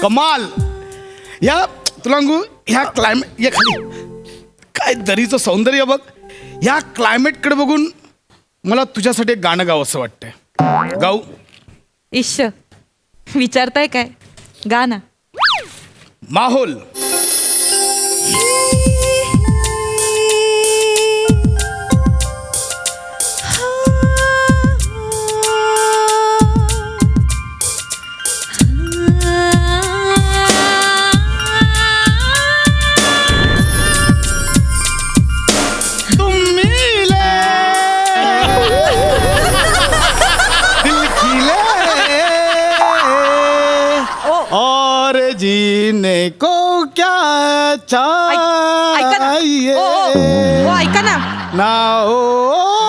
कमाल. या तुला सांगू, ह्या क्लायमेट या खाली काय दरीचं सौंदर्य बघ. ह्या क्लायमेटकडे बघून मला तुझ्यासाठी एक गाणं गावं असं वाटतंय. गाऊ? इश्श, विचारताय काय? गा ना. माहोल. जीने को क्या चाहिए. ओ ऐका ना. ना हो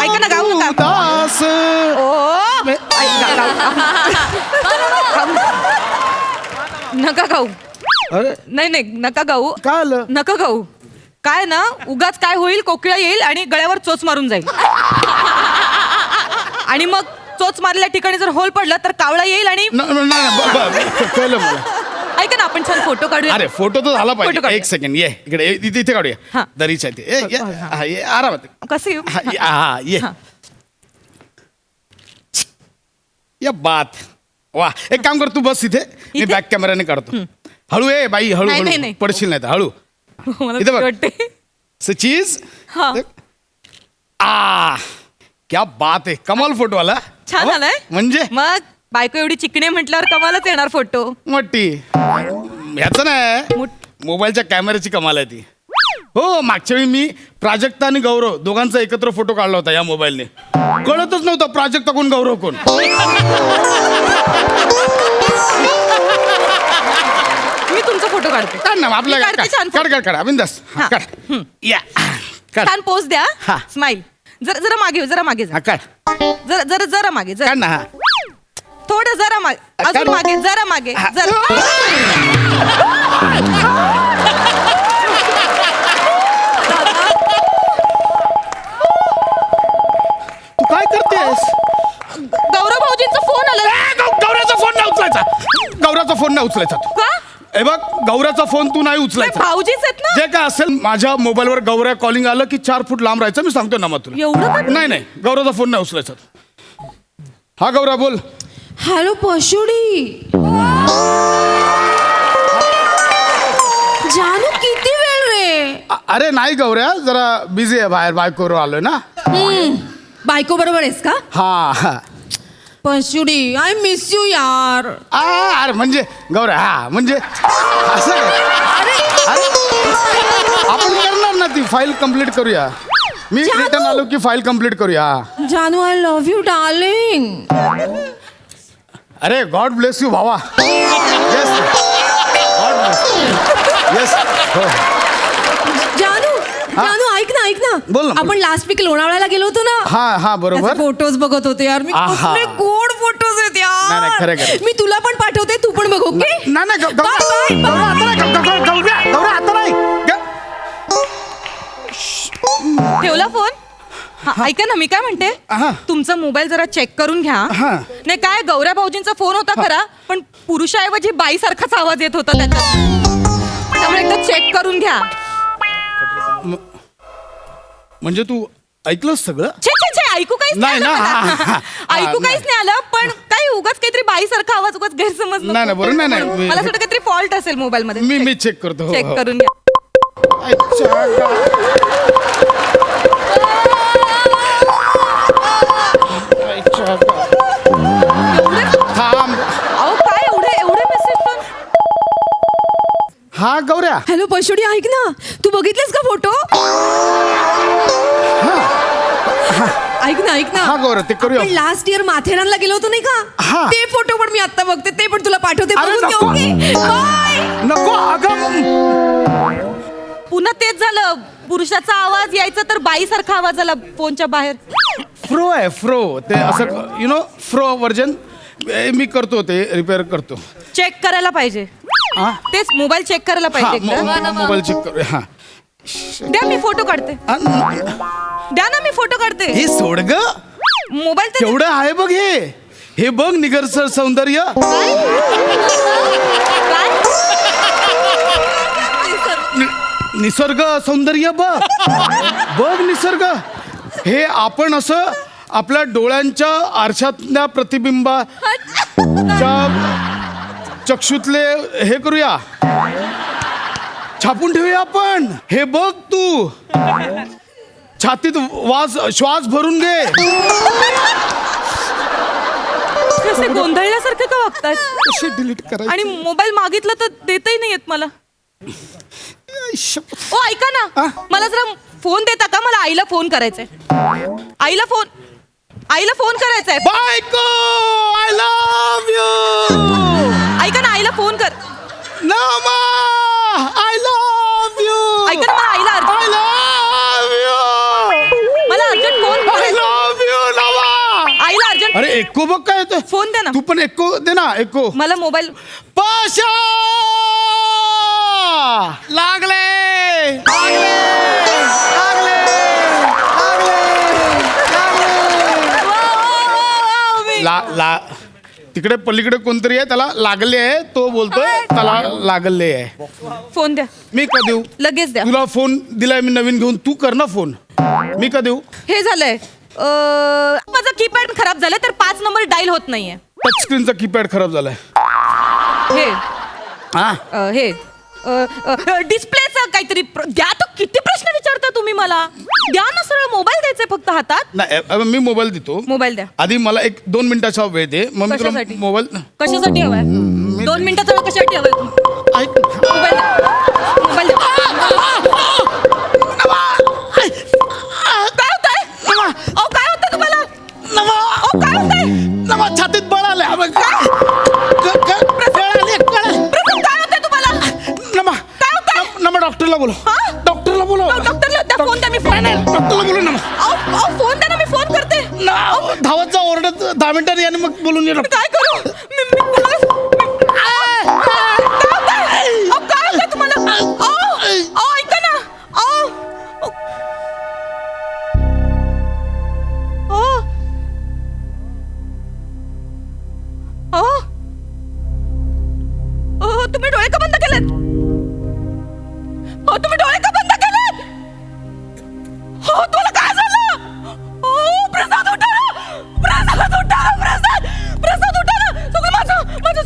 ऐका ना, गाऊ नका. उदास. नका गाऊ. अरे नाही नाही, नका गाऊ. काय आलं? नका गाऊ. काय ना, उगाच काय होईल, कोकिळा येईल आणि गळ्यावर चोच मारून जाईल. आणि मग चोच मारल्या ठिकाणी जर होल पडलं तर कावळा येईल आणि कळलं मला. ऐका ना, आपण छान फोटो काढूया. अरे फोटो तर झाला फोटो पाहिजे. काढूया. एक सेकंड ये इकडे, इथे काढूया. हा. दरीच्या इथे ये आरामात. कसं येऊ? हा ये. या बात. वा, एक काम कर, तू बस इथे, मी इथे? बॅक कॅमेराने काढतो. हळू ये बाई, हळू नाही, नाही, हळू नाही. पडशील नाही तर हळू. मला इथे बघ. वाटते. चीज. हा. क्या बात आहे. कमाल फोटो आला. छान आलाय. म्हणजे मग बायको एवढी चिकणी म्हटल्यावर कमालच येणार फोटो. मोठी. ह्याचं नाही, मोबाईलच्या कॅमेऱ्याची कमाल आहे ती. हो, मागच्या वेळी मी प्राजक्ता आणि गौरव दोघांचा एकत्र फोटो काढला होता या मोबाईलने. कळतच नव्हतं प्राजक्ता कोण गौरव कोण. मी तुमचा फोटो काढते. काढ ना आपल्या. मी काढते छान फोटो. काढ बिंदास. हा. काढ. या काढ. छान पोज द्या. हा. स्माइल. जरा मागे, जरा मागे जा. हा काढ. जरा मागे, काढ ना. हा थोडं जरा मागे, अजून मागे, जरा मागे, जरा. तू काय करतेस? गौरव भाऊजींचा फोन आला. गौऱ्याचा फोन नाही उचलायचा. गौऱ्याचा फोन नाही उचलायचा तू. का? हे बघ, गौऱ्याचा फोन तू नाही उचलायचा. भाऊजीच आहेत ना. जे काय असेल, माझ्या मोबाईलवर गौऱ्या कॉलिंग आलं की 4 फूट लांब राहायचं. मी सांगतो ना मग तुला. एवढं नाही, गौऱ्याचा फोन नाही उचलायचा. हा गौऱ्या बोल. हॅलो पशुडी. जानू किती वेळ रे? अरे नाही गौऱ्या, जरा बिझी आहे बाहेर, बायकोवर आलोय ना. बायको बरोबर आहेस का? हा. पशुडी, आय मिस यू यार. अरे म्हणजे गौऱ्या, हा म्हणजे असं काय? अरे, आपण करणार ना ती फाईल कम्प्लीट करूया. मी रिटर्न आलो की फाईल कम्प्लीट करूया. जानू, आय लव्ह यू डार्लिंग. अरे गॉड ब्लेस यू भावा. Yes, God bless. येस. जानू, ऐक ना. बोल ना. आपण लास्ट वीक लोणावळ्याला गेलो होतो ना. हा बरोबर. फोटोज बघत होते यार मी. आहा. कसले गोड फोटोज आहेत नाही, यार. खरं. मी तुला पण पाठवते, तू पण बघ. ओके. नाही गौऱ्या आता नाही. ठेवला फोन. ऐका ना, मी काय म्हणते, तुमचा मोबाईल जरा चेक करून घ्या. नाही काय, गौऱ्या भाऊजींचा फोन होता खरा, पण पुरुषाऐवजी बाई सारखाच आवाज येत होता त्याच्यात. त्यामुळे एकदा चेक करून घ्या. म्हणजे तू ऐकलंस सगळं? छे ऐकू काहीच नाही ना. ऐकू काहीच नाही आलं, पण काही उगाच काहीतरी बाई सारखा आवाज, उगाच गैरसमज नको. नाही, बरोबर. नाही. मला असं काहीतरी फॉल्ट असेल मोबाईल मध्ये. मी चेक करतो. चेक करून घ्या. थांब. अहो काय एवढे मेसेज पण. हा गौऱ्या. हॅलो पशुडी, ऐक ना. तू बघितलेस का फोटो? ऐक ना. हा गौऱ्या, ते करूया. लास्ट इयर माथेरानला गेलो होतो नाही हा. का? ते फोटो पण मी आता बघते, ते पण तुला पाठवते. अरे बघून नको. घे, ओके? बाय. नको अगं. पुन्हा तेच झालं, पुरुषाचा आवाज यायचा तर बाई सारखा आवाज आला फोनच्या बाहेर. फ्रो आहे, फ्रो. ते असं फ्रो व्हर्जन मी करतो, ते रिपेअर करतो. चेक करायला पाहिजे. तेच मोबाईल चेक करायला पाहिजे. मोबाईल चेक करूया. हा द्या, मी फोटो काढते. द्या ना, मी फोटो काढते. हे सोड ग. मोबाईल तर केवढं आहे बघ हे. हे बघ निगरसर सौंदर्य. काय? निसर्ग सौंदर्य बघ निसर्ग. हे आपण असं आपल्या डोळ्यांच्या आरशातल्या प्रतिबिंबाच्या चक्षुतले हे करूया, छापून ठेवूया आपण. हे बघ तू छातीत श्वास भरून घे. कसे गोंधळल्यासारखे का वागतायत? कसे डिलीट करायचे? आणि मोबाईल मागितलं तर देतही नाही येत मला. ओ ऐका ना, मला जरा फोन देता का? मला आईला फोन करायचंय. आईला फोन करायचंय. बायको आय लव्ह यू. ऐका ना, आईला फोन कर. नमा आय लव्ह यू. ऐका ना, मला आईला आय लव्ह यू. मला अर्जंट फोन आय करायचा. लव्ह यू नमा. आईला अर्जंट अरे एको बघ काय येतं. फोन द्या ना. तू पण एको दे ना. एको मला मोबाईल पाशा लागले. तिकडे पलीकडे कोणतरी आहे, त्याला लागले आहे. तो बोलतोय त्याला लागले आहे. फोन द्या. मी का देऊ? लगेच द्या. तुला फोन दिलाय मी नवीन घेऊन, तू कर ना फोन. मी का देऊ? हे झालंय, माझा कीपॅड खराब झालाय तर 5 नंबर डायल होत नाहीये. टच स्क्रीनचा कीपॅड खराब झालाय. हे हा हे डिस्प्लेचं काहीतरी द्या. तो किती प्रश्न विचारता तुम्ही मला. द्या ना, सरळ मोबाईल द्यायचे फक्त हातात. नाही, मी मोबाईल देतो. मोबाईल द्या. आधी मला 1-2 मिनिटाचा वेळ दे, मग मी तुला कशासाठी? मोबाईल. कशासाठी हवाय? 2 मिनिटाचा वेळ कशासाठी हवाय? ऐक. मोबाईल द्या. मोबाईल द्या. काय होतंय? अहो काय होतं तुम्हाला? अहो काय होतंय? छातीत बळ आलंय. काय होतंय तुम्हाला? नमा डॉक्टरला बोलो. हा? डॉक्टरला बोलो. डॉक्टरला द्या फोन द्या. मी फोन डॉक्टरला बोलो. नमा अहो फोन द्या ना, मी फोन करते. धावत जा, ओरडत 10 मिनिटांनी आणि मग बोलून ये. काय करू? काय होतंय तुम्हाला? अहो ऐका ना. तुम्ही डोळे का बंद केलेत? तुम्ही डोळे का बंद केलेत? तुला काय झालं? प्रसाद उठा ना. प्रसाद उठा ना. प्रसाद उठा ना. सगळं माझं उठा ना.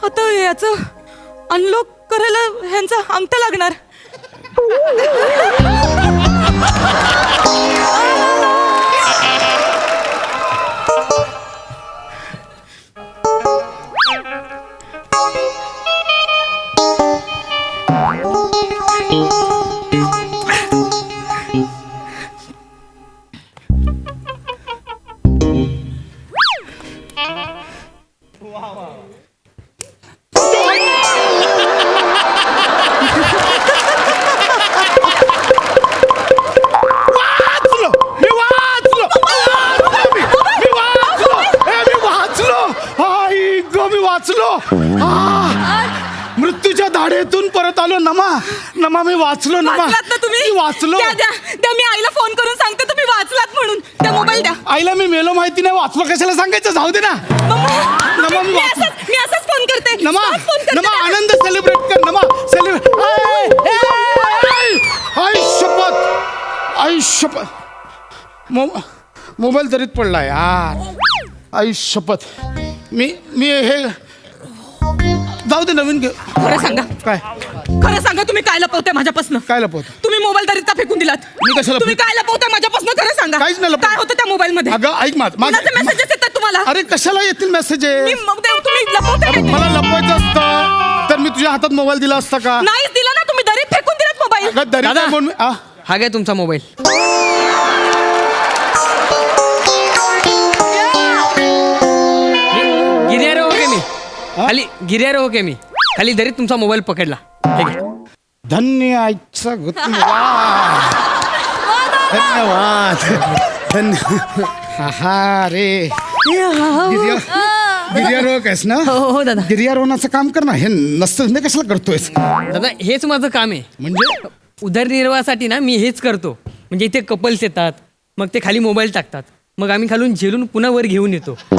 आता याचं अनलॉक करायला ह्यांचा अंगठा लागणार. मृत्यूच्या धाडेतून परत आलो. नमा मी वाचलो. वाचलात ना तुम्ही? मी वाचलो. द्या मी आईला फोन करून सांगते तुम्ही वाचलात म्हणून. त्या मोबाईल द्या. आईला मी मेलो माहिती नाही, वाचलो कशाला सांगायचं? जाऊ दे ना. मी असंच फोन करते. आनंद सेलिब्रेट कर. आई शपथ मोबाईल तरीच पडला यार. आई शपथ. मी हे जाऊ दे, नवीन घे. खरं सांगा. काय खरं सांगा, तुम्ही काय लपवताय माझ्यापासून? काय लपवत? तुम्ही मोबाईल दरीत का फेकून दिलात? मी कशाला तुम्ही काय लपवताय माझ्यापासून? खरं सांगा. काहीच नाही लपवत. काय होतं त्या मोबाईल मध्ये? अगं ऐक माझं. मेसेजेस येतात तुम्हाला? अरे कशाला येतील मेसेजेस? तुम्ही लपवताय काय? मला लपवायचं असतं तर मी तुझ्या हातात मोबाईल दिला असता का? नाहीच दिला ना, तुम्ही दरीत फेकून दिलात मोबाईल. अगं दरीत दादा. म्हणून हा घ्या तुमचा मोबाईल. खाली गिर्यार हो के मी खाली दरीत तुमचा मोबाईल पकडला हे घे. धन्य आईचा धन्यवाद हा रे गिर्यारोहक आहेस ना? हो दादा. गिर्यारोहणाचं काम कर ना. हे नसतं हे कशाला करतोयस? दादा हेच माझं काम आहे. म्हणजे उदरनिर्वाहासाठी ना मी हेच करतो. म्हणजे इथे कपल्स येतात मग ते खाली मोबाईल टाकतात मग आम्ही खालून झेलून पुन्हा वर घेऊन येतो. हो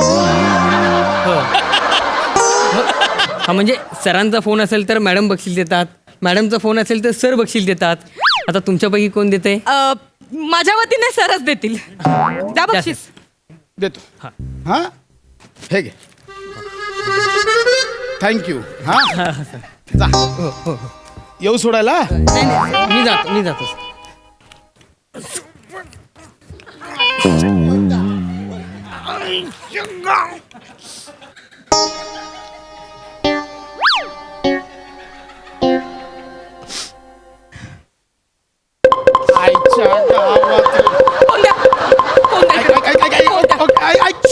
हा म्हणजे सरांचा फोन असेल तर मॅडम बक्षीस देतात, मॅडमचा फोन असेल तर सर बक्षीस देतात. आता तुमच्यापैकी कोण देते? माझ्या वतीने सरच देतील. द्या बक्षीस. देतो. हा. हा हे घे. थँक्यू. हा जा. येऊ सोडायला. नाही नाही मी जातो. आईच्या गावात. फोन द्या. फोन द्या.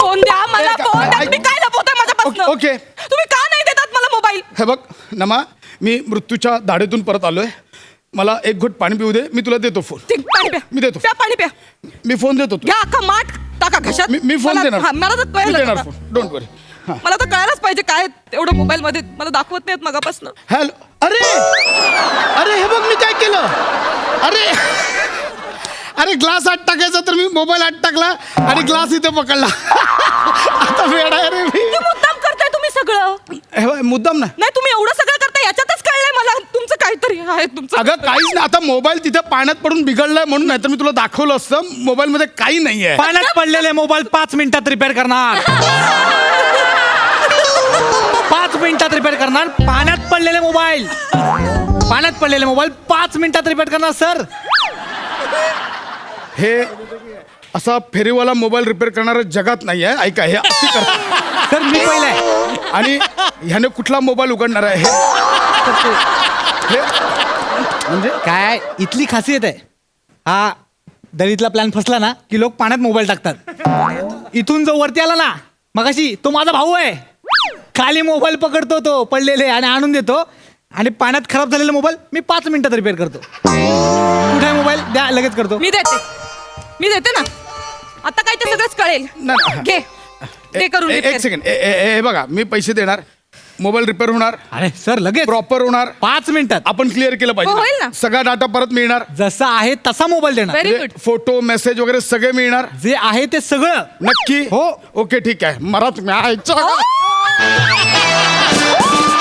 फोन द्या मला. फोन द्या. तुम्ही काय लपवताय माझ्यापासून? ओके. तुम्ही का नाही देतात मला मोबाईल? हे बघ नमा, मी मृत्यूच्या दाढेतून परत आलोय. मला एक घोट पाणी पिऊ दे. मी तुला देतो फोन. ठीक, पाणी प्या. मी देतो. प्या पाणी प्या. मी फोन देतो तुला. घ्या अख्खा माठ टाका घशात. मी फोन मला- देणार. हा, मला तर मी कळलं देणार आता. फोन. डोंट वरी. मला तर कळायलाच पाहिजे काय एवढं मोबाईल मध्ये मला दाखवत नाहीत मगापासून. हॅलो. अरे अरे हे बघ मी काय केलं. अरे ग्लास आत टाकायचा तर मी मोबाईल आत टाकला आणि ग्लास इथे पकडला. आता वेडा आहे रे मी. किती मुद्दाम करताय तुम्ही सगळं. हे बघ, मुद्दाम ना. नाही तुम्ही एवढं सगळं करताय याच्यातच कळलंय मला तुमचं काहीतरी आहे तुमचं. अगं काहीच नाही. आता मोबाईल तिथे पाण्यात पडून बिघडलाय म्हणून नाही तर मी तुला दाखवलं असतं. मोबाईल मध्ये काही नाहीये. पाण्यात पडलेले मोबाईल 5 मिनिटात रिपेअर करणार. 5 मिनिटात रिपेअर करणार. पाण्यात पडलेले मोबाईल 5 मिनिटात रिपेअर करणार सर. हे असा फेरीवाला मोबाईल रिपेअर करणारा जगात नाही आहे. ऐका हे अति करतात. सर मी पहिला आहे. आणि ह्याने कुठला मोबाईल उघडणार आहे हे म्हणजे काय इथली खासियत आहे. हा दरीतला प्लॅन फसला ना की लोक पाण्यात मोबाईल टाकतात. इथून जो वरती आला ना मगाशी तो माझा भाऊ आहे. खाली मोबाईल पकडतो तो पडलेले आणि आणून देतो आणि पाण्यात खराब झालेला मोबाईल मी 5 मिनिटात रिपेअर करतो. कुठे मोबाईल द्या लगेच करतो. मी देते ना. आता काय ते सगळंच कळेल. नाही. घे ते करून एक repair. सेकंड. हे बघा मी पैसे देणार. मोबाईल रिपेअर होणार. अरे सर लगेच प्रॉपर होणार. 5 मिनिटात आपण क्लिअर केलं हो, होईल पाहिजे ना. ना. सगळा डाटा परत मिळणार. जसा आहे तसा मोबाईल देणार. Very म्हणजे good. फोटो मेसेज वगैरे सगळे मिळणार. जे आहे ते सगळं. नक्की हो. ओके ठीक आहे. मरा तुम्ही Oh!